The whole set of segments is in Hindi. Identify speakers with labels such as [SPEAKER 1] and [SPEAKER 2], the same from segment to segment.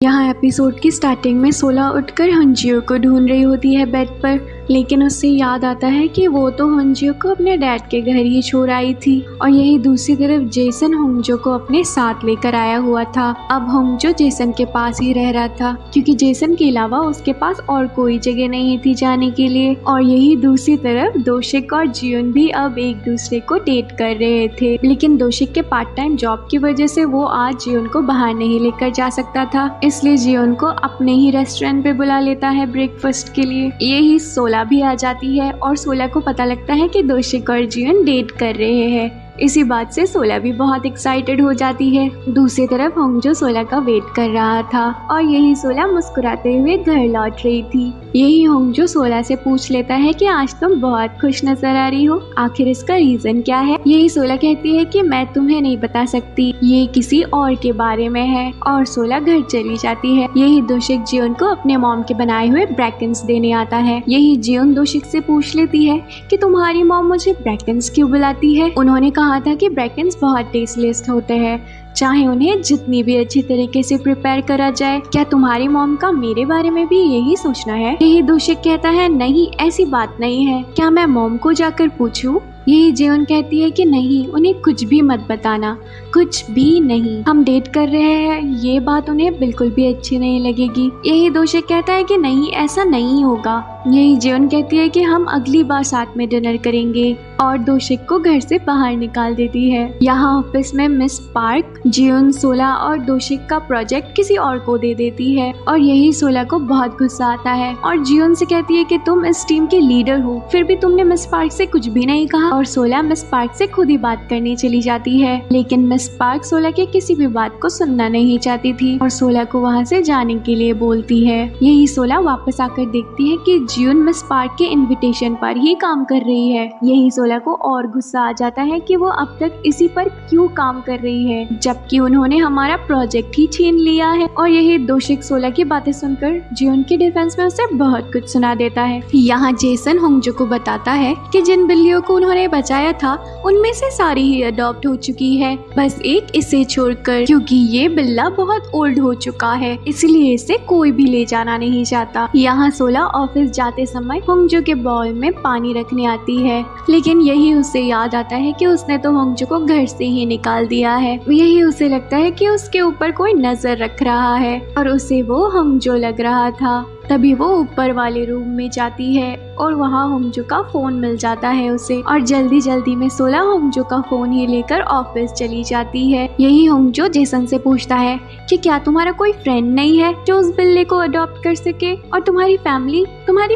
[SPEAKER 1] यहाँ एपिसोड की स्टार्टिंग में सोला उठकर हंजियो को ढूंढ रही होती है बेड पर, लेकिन उससे याद आता है कि वो तो हंजियो को अपने डैड के घर ही छोड़ आई थी। और यही दूसरी तरफ जेसन होंगजो को अपने साथ लेकर आया हुआ था। अब होंगजो जेसन के पास ही रह रहा था क्योंकि जेसन के अलावा उसके पास और कोई जगह नहीं थी जाने के लिए। और यही दूसरी तरफ दोशिक और जियोन भी अब एक दूसरे को डेट कर रहे थे, लेकिन दोशिक के पार्ट टाइम जॉब की वजह से वो आज जियोन को बाहर नहीं लेकर जा सकता था, इसलिए जियोन को अपने ही रेस्टोरेंट पे बुला लेता है ब्रेकफास्ट के लिए। यही सोला भी आ जाती है और सोला को पता लगता है कि दोशिक और जियोन डेट कर रहे हैं। इसी बात से सोला भी बहुत एक्साइटेड हो जाती है। दूसरी तरफ होंगजो सोला का वेट कर रहा था और यही सोला मुस्कुराते हुए घर लौट रही थी। यही होंगजो सोला से पूछ लेता है कि आज तुम बहुत खुश नजर आ रही हो, आखिर इसका रीजन क्या है। यही सोला कहती है कि मैं तुम्हें नहीं बता सकती, ये किसी और के बारे में है। और सोला घर चली जाती है। यही दोशिक जियोन को अपने मॉम के बनाए हुए ब्रैकेंस देने आता है। यही जियोन दोशिक से पूछ लेती है कि तुम्हारी मॉम मुझे ब्रैकेंस क्यों बुलाती है। उन्होंने कहा था कि ब्रैकेंस बहुत टेस्टलेस होते हैं, चाहे उन्हें जितनी भी अच्छी तरीके से प्रिपेयर करा जाए। क्या तुम्हारी मॉम का मेरे बारे में भी यही सोचना है? यही दोशिक कहता है नहीं, ऐसी बात नहीं है, क्या मैं मॉम को जाकर पूछूं? यही जियोन कहती है कि नहीं, उन्हें कुछ भी मत बताना, कुछ भी नहीं, हम डेट कर रहे हैं, ये बात उन्हें बिल्कुल भी अच्छी नहीं लगेगी। यही दोशिक कहता है कि नहीं, ऐसा नहीं होगा। यही जियोन कहती है कि हम अगली बार साथ में डिनर करेंगे और दोशिक को घर से बाहर निकाल देती है। यहाँ ऑफिस में मिस पार्क जियोन, सोला और दोशिक का प्रोजेक्ट किसी और को दे देती है और यही सोला को बहुत गुस्सा आता है और जियोन से कहती है कि तुम इस टीम के लीडर हो, फिर भी तुमने मिस पार्क से कुछ भी नहीं कहा। और सोला मिस पार्क से खुद ही बात करने चली जाती है, लेकिन मिस पार्क सोला के किसी भी बात को सुनना नहीं चाहती थी और सोला को वहाँ से जाने के लिए बोलती है। यही सोला वापस आकर देखती है कि जियोन मिस पार्क के इनविटेशन पर ही काम कर रही है। यही सोला को और गुस्सा आ जाता है कि वो अब तक इसी पर क्यों काम कर रही है, जबकि उन्होंने हमारा प्रोजेक्ट ही छीन लिया है। और यही दोशिक सोला की बातें सुनकर जियोन के डिफेंस में उसे बहुत कुछ सुना देता है। यहाँ जेसन होंगजो को बताता है कि जिन बिल्लियों को उन्होंने बचाया था उनमें से सारी ही अडॉप्ट हो चुकी है, बस एक इसे छोड़कर, क्योंकि ये बिल्ला बहुत ओल्ड हो चुका है, इसलिए इसे कोई भी ले जाना नहीं चाहता। यहाँ सोला ऑफिस जाते समय होंगजो के बाउल में पानी रखने आती है, लेकिन यही उसे याद आता है कि उसने तो होंगजो को घर से ही निकाल दिया है। यही उसे लगता है कि उसके ऊपर कोई नजर रख रहा है और उसे वो होंगजो लग रहा था। तभी वो ऊपर वाले रूम में जाती है और वहाँ होंगजो का फोन मिल जाता है उसे और जल्दी जल्दी में सोला होंगजो का फोन ही लेकर ऑफिस चली जाती है। यही होंगजो जेसन से पूछता है कि क्या तुम्हारा कोई फ्रेंड नहीं है जो उस बिल्ली को अडॉप्ट कर सके, और तुम्हारी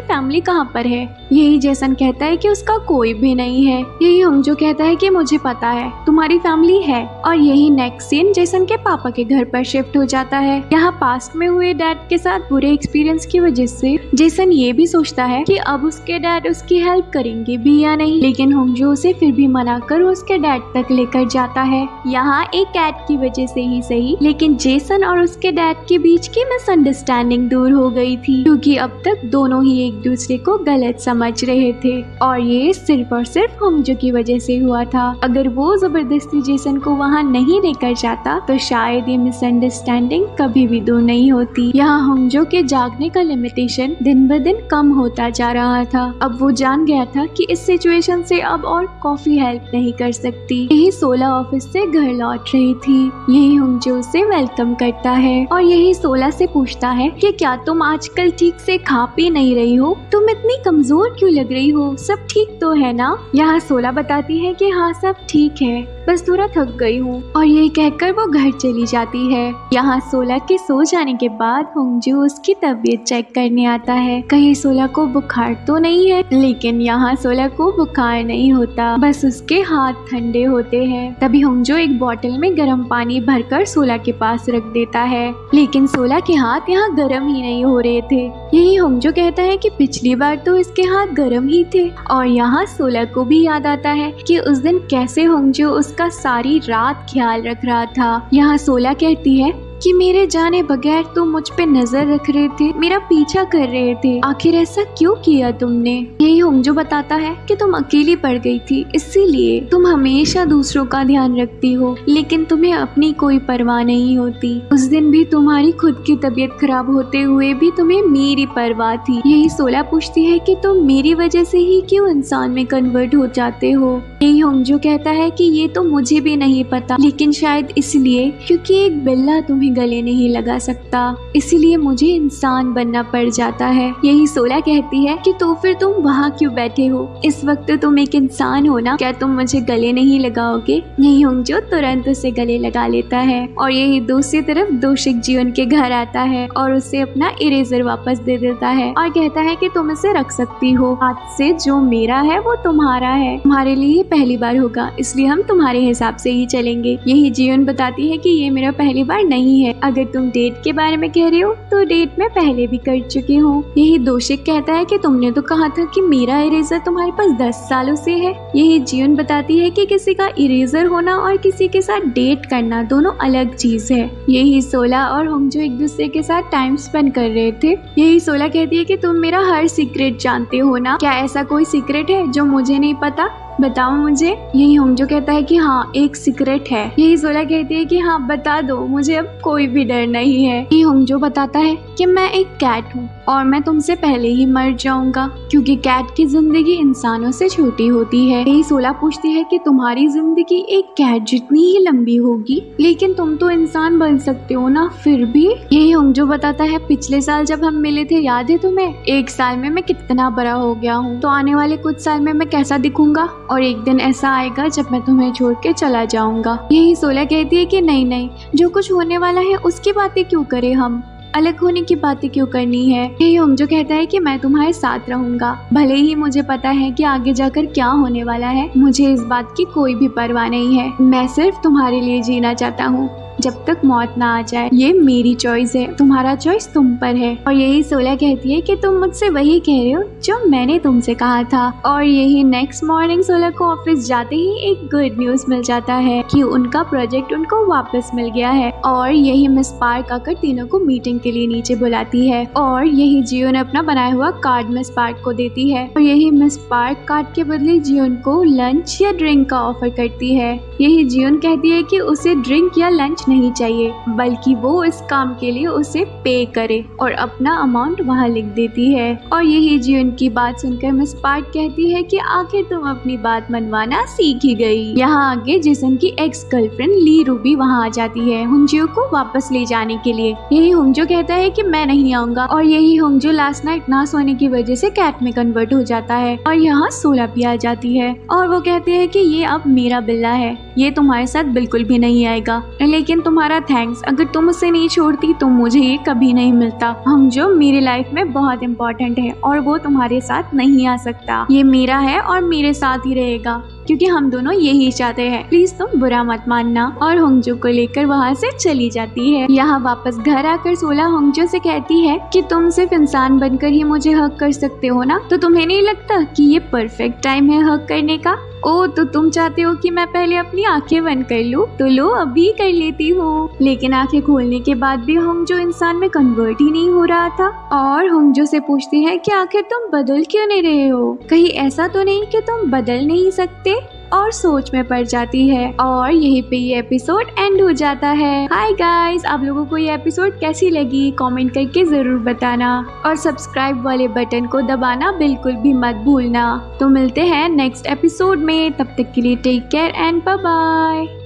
[SPEAKER 1] फैमिली कहाँ पर है? यही जेसन कहता है कि उसका कोई भी नहीं है। यही होंगजो कहता है कि मुझे पता है, तुम्हारी फैमिली है। और यही नेक्स्ट सीन जेसन के पापा के घर पर शिफ्ट हो जाता है। यहाँ पास्ट में हुए डैड के साथ बुरे एक्सपीरियंस की वजह से जेसन ये भी सोचता है कि अब उसके डैड उसकी हेल्प करेंगे भी या नहीं, लेकिन होंगजो उसे फिर भी मना कर उसके डैड तक लेकर जाता है। यहाँ एक कैट की वजह से ही सही, लेकिन जेसन और उसके डैड के बीच की मिसअंडरस्टैंडिंग दूर हो गई थी, क्योंकि अब तक दोनों ही एक दूसरे को गलत समझ रहे थे और ये सिर्फ और सिर्फ होंगजो की वजह से हुआ था। अगर वो जबरदस्ती जेसन को वहाँ नहीं लेकर जाता तो शायद ये मिसअंडरस्टैंडिंग कभी भी दूर नहीं होती। यहाँ होंगजो के जागने का लिमिटेशन दिन ब दिन कम होता जा रहा था। अब वो जान गया था कि इस सिचुएशन से अब और कॉफी हेल्प नहीं कर सकती। यही सोला ऑफिस से घर लौट रही थी। यही होंगजो उसे वेलकम करता है और यही सोला से पूछता है कि क्या तुम आजकल ठीक से खा पी नहीं रही हो, तुम इतनी कमजोर क्यों लग रही हो, सब ठीक तो है ना? यहाँ सोला बताती है कि हाँ सब ठीक है, बस थोड़ा थक गई हूँ, और ये कहकर वो घर चली जाती है। यहाँ सोला के सो जाने के बाद होंगजो उसकी तबीयत चेक करने आता है, कहीं सोला को बुखार तो नहीं है, लेकिन यहाँ सोला को बुखार नहीं होता, बस उसके हाथ ठंडे होते हैं। तभी होंगजो एक बोतल में गर्म पानी भरकर सोला के पास रख देता है, लेकिन सोला के हाथ यहाँ गर्म ही नहीं हो रहे थे। यही होंगजो कहता है कि पिछली बार तो इसके हाथ गर्म ही थे। और यहाँ सोला को भी याद आता है कि उस दिन कैसे होंगजो उसका सारी रात ख्याल रख रहा था। यहाँ सोला कहती है कि मेरे जाने बगैर तुम मुझ पे नजर रख रहे थे, मेरा पीछा कर रहे थे, आखिर ऐसा क्यों किया तुमने। यही होंजो बताता है कि तुम अकेली पड़ गई थी, इसीलिए तुम हमेशा दूसरों का ध्यान रखती हो, लेकिन तुम्हें अपनी कोई परवाह नहीं होती। उस दिन भी तुम्हारी खुद की तबीयत खराब होते हुए भी तुम्हें मेरी परवाह थी। यही सोला पूछती है कि तुम मेरी वजह से ही क्यों इंसान में कन्वर्ट हो जाते हो। यही होंजो कहता है कि ये तो मुझे भी नहीं पता, लेकिन शायद इसलिए क्योंकि एक बिल्ला तुम्हें गले नहीं लगा सकता, इसीलिए मुझे इंसान बनना पड़ जाता है। यही सोला कहती है कि तो फिर तुम वहाँ क्यों बैठे हो, इस वक्त तुम एक इंसान हो ना, क्या तुम मुझे गले नहीं लगाओगे। यही होंजो तुरंत उसे गले लगा लेता है और यही दूसरी तरफ दोशिक जियोन के घर आता है और उसे अपना इरेजर वापस दे देता है और कहता है कि तुम इसे रख सकती हो, आज से जो मेरा है वो तुम्हारा है, तुम्हारे लिए पहली बार होगा, इसलिए हम तुम्हारे हिसाब से ही चलेंगे। यही जियोन बताती है कि ये मेरा पहली बार नहीं है, अगर तुम डेट के बारे में कह रहे हो तो डेट में पहले भी कर चुकी हूँ। यही दोशिक कहता है कि तुमने तो कहा था कि मेरा इरेजर तुम्हारे पास 10 सालों से है। यही जियोन बताती है कि किसी का इरेजर होना और किसी के साथ डेट करना दोनों अलग चीज है। यही सोला और होंजो एक दूसरे के साथ टाइम स्पेंड कर रहे थे। यही सोला कहती है कि तुम मेरा हर सीक्रेट जानते हो ना, क्या ऐसा कोई सीक्रेट है जो मुझे नहीं पता, बताओ मुझे। यही होंजो कहता है कि हाँ एक सीक्रेट है। यही सोला कहती है कि हाँ बता दो, मुझे अब कोई भी डर नहीं है। यही होंजो बताता है कि मैं एक कैट हूँ और मैं तुमसे पहले ही मर जाऊंगा, क्योंकि कैट की जिंदगी इंसानों से छोटी होती है। यही सोला पूछती है कि तुम्हारी जिंदगी एक कैट जितनी ही लंबी होगी, लेकिन तुम तो इंसान बन सकते हो ना फिर भी। यही होंजो बताता है पिछले साल जब हम मिले थे याद है तुम्हें, एक साल में मैं कितना बड़ा हो गया हूँ, तो आने वाले कुछ साल में मैं कैसा दिखूंगा, और एक दिन ऐसा आएगा जब मैं तुम्हें छोड़ के चला जाऊंगा। यही सोला कहती है कि नहीं नहीं, जो कुछ होने वाला है उसकी बातें क्यों करें, हम अलग होने की बातें क्यों करनी है। यही होंजो कहता है कि मैं तुम्हारे साथ रहूंगा, भले ही मुझे पता है कि आगे जाकर क्या होने वाला है, मुझे इस बात की कोई भी परवाह नहीं है, मैं सिर्फ तुम्हारे लिए जीना चाहता हूँ जब तक मौत ना आ जाए। ये मेरी चॉइस है, तुम्हारा चॉइस तुम पर है। और यही सोला कहती है कि तुम मुझसे वही कह रहे हो जो मैंने तुमसे कहा था। और यही नेक्स्ट मॉर्निंग सोला को ऑफिस जाते ही एक गुड न्यूज मिल जाता है कि उनका प्रोजेक्ट उनको वापस मिल गया है। और यही मिस पार्क आकर तीनों को मीटिंग के लिए नीचे बुलाती है और यही जियोन अपना बनाया हुआ कार्ड मिस पार्क को देती है। और यही मिस पार्क कार्ड के बदले जियोन को लंच या ड्रिंक का ऑफर करती है। यही जियोन कहती है कि उसे ड्रिंक या लंच नहीं चाहिए, बल्कि वो इस काम के लिए उसे पे करे और अपना अमाउंट वहाँ लिख देती है। और यही जियोन की बात सुनकर मिस पार्क कहती है कि आखिर तुम अपनी बात मनवाना सीख ही गई। यहाँ आगे जिसन की एक्स गर्लफ्रेंड ली रूबी वहाँ आ जाती है होंजो को वापस ले जाने के लिए। यही होंजो कहता है कि मैं नहीं आऊंगा और यही होंजो लास्ट नाइट ना सोने की वजह से कैट में कन्वर्ट हो जाता है। और यहाँ सोला भी आ जाती है और वो कहते हैं कि ये अब मेरा बिल्ला है, ये तुम्हारे साथ बिल्कुल भी नहीं आएगा, लेकिन तुम्हारा थैंक्स, अगर तुम उसे नहीं छोड़ती तो मुझे ये कभी नहीं मिलता। होंजो मेरी लाइफ में बहुत इम्पोर्टेंट है और वो तुम्हारे साथ नहीं आ सकता, ये मेरा है और मेरे साथ ही रहेगा, क्योंकि हम दोनों यही चाहते हैं, प्लीज तुम बुरा मत मानना। और होंजो को लेकर वहाँ से चली जाती है। यहाँ वापस घर आकर सोला होंजो से कहती है कि तुम सिर्फ इंसान बनकर ही मुझे हक कर सकते हो ना, तो तुम्हें नहीं लगता कि ये परफेक्ट टाइम है हक करने का। ओ तो तुम चाहते हो कि मैं पहले अपनी आंखें बंद कर लूं, तो लो अभी कर लेती हूँ। लेकिन आंखें खोलने के बाद भी होंजो इंसान में कन्वर्ट ही नहीं हो रहा था। और होंजो से पूछती है कि आखिर तुम बदल क्यों नहीं रहे हो, कहीं ऐसा तो नहीं कि तुम बदल नहीं सकते। और सोच में पड़ जाती है और यहीं पे ये एपिसोड एंड हो जाता है। हाय गाइस, आप लोगों को ये एपिसोड कैसी लगी कमेंट करके जरूर बताना और सब्सक्राइब वाले बटन को दबाना बिल्कुल भी मत भूलना। तो मिलते हैं नेक्स्ट एपिसोड में, तब तक के लिए take care and bye bye.